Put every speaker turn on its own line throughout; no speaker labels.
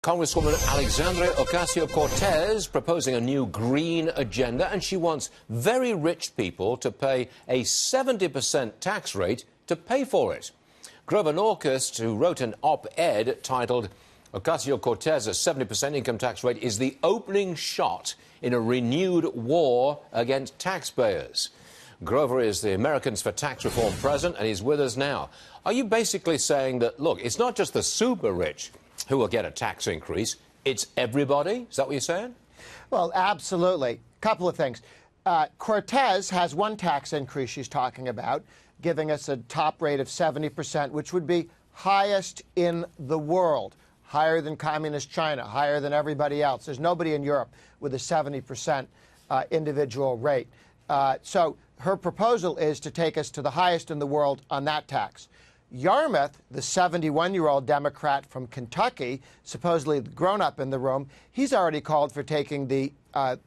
Congresswoman Alexandra Ocasio-Cortez proposing a new green agenda, and she wants very rich people to pay a 70% tax rate to pay for it. Grover Norquist, who wrote an op-ed titled Ocasio-Cortez's 70% income tax rate is the opening shot in a renewed war against taxpayers. Grover is the Americans for Tax Reform president, and he's with us now. Are you basically saying that, look, it's not just the super rich who will get a tax increase, it's everybody? Is that what you're saying?
Well, absolutely. Couple of things. Cortez has one tax increase she's talking about, giving us a top rate of 70%, which would be highest in the world, higher than communist China, higher than everybody else. There's nobody in Europe with a 70% individual rate. So her proposal is to take us to the highest in the world on that tax. Yarmouth, the 71-year-old Democrat from Kentucky, supposedly grown-up in the room, he's already called for taking the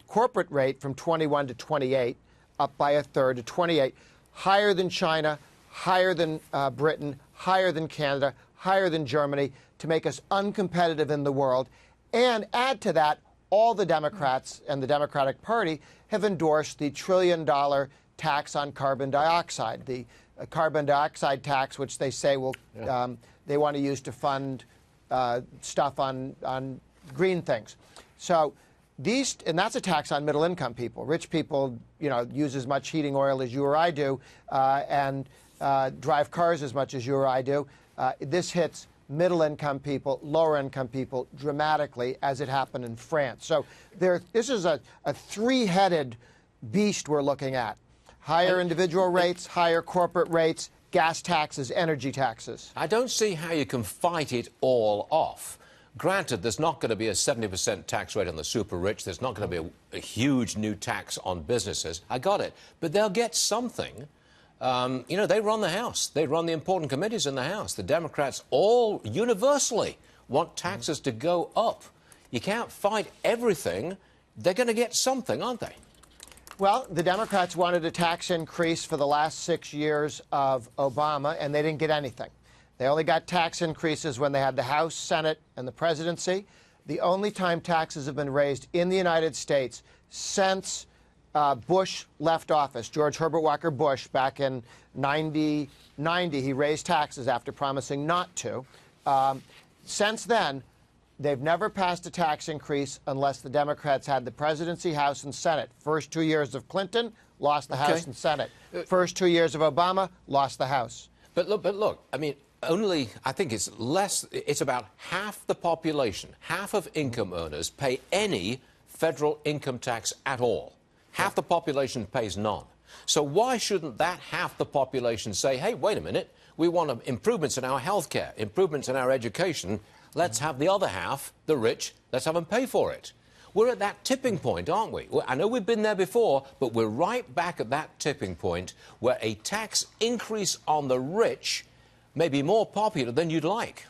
corporate rate from 21 to 28, up by a third to 28, higher than China, higher than Britain, higher than Canada, higher than Germany, to make us uncompetitive in the world. And add to that, all the Democrats and the Democratic Party have endorsed the $1 trillion tax on carbon dioxide, the carbon dioxide tax, which they say will they want to use to fund stuff on green things. So these, and that's a tax on middle-income people. Rich people, use as much heating oil as you or I do, and drive cars as much as you or I do. This hits middle-income people, lower-income people dramatically, as it happened in France. So this is a three-headed beast we're looking at. Higher individual rates, higher corporate rates, gas taxes, energy taxes.
I don't see how you can fight it all off. Granted, there's not going to be a 70% tax rate on the super rich. There's not going to be a huge new tax on businesses. I got it. But they'll get something. They run the House. They run the important committees in the House. The Democrats all universally want taxes to go up. You can't fight everything. They're going to get something, aren't they?
Well, the Democrats wanted a tax increase for the last 6 years of Obama, and they didn't get anything. They only got tax increases when they had the House, Senate, and the presidency. The only time taxes have been raised in the United States since Bush left office, George Herbert Walker Bush, back in 90, he raised taxes after promising not to. Since then, they've never passed a tax increase unless the Democrats had the presidency, House, and Senate. First 2 years of Clinton, lost the House and Senate. First 2 years of Obama, lost the House.
But look, I mean, I think it's about half the population, half of income earners pay any federal income tax at all. Half the population pays none. So why shouldn't that half the population say, hey, wait a minute, we want improvements in our health care, improvements in our education. Let's have the other half, the rich, let's have them pay for it. We're at that tipping point, aren't we? I know we've been there before, but we're right back at that tipping point where a tax increase on the rich may be more popular than you'd like.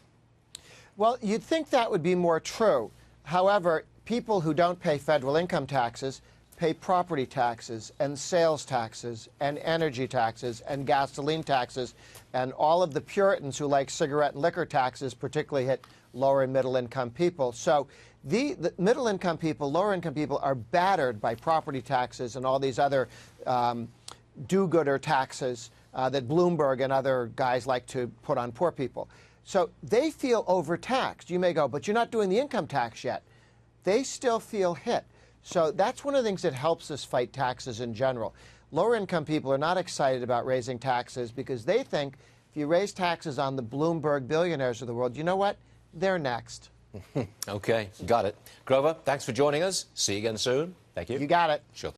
Well, you'd think that would be more true. However, people who don't pay federal income taxes pay property taxes and sales taxes and energy taxes and gasoline taxes, and all of the Puritans who like cigarette and liquor taxes particularly hit lower and middle-income people. So the middle-income people, lower-income people are battered by property taxes and all these other do-gooder taxes that Bloomberg and other guys like to put on poor people. So they feel overtaxed. You may go, but you're not doing the income tax yet. They still feel hit. So that's one of the things that helps us fight taxes in general. Lower-income people are not excited about raising taxes because they think if you raise taxes on the Bloomberg billionaires of the world, you know what? They're next.
Okay, got it. Grover, thanks for joining us. See you again soon. Thank you.
You got it.
Sure.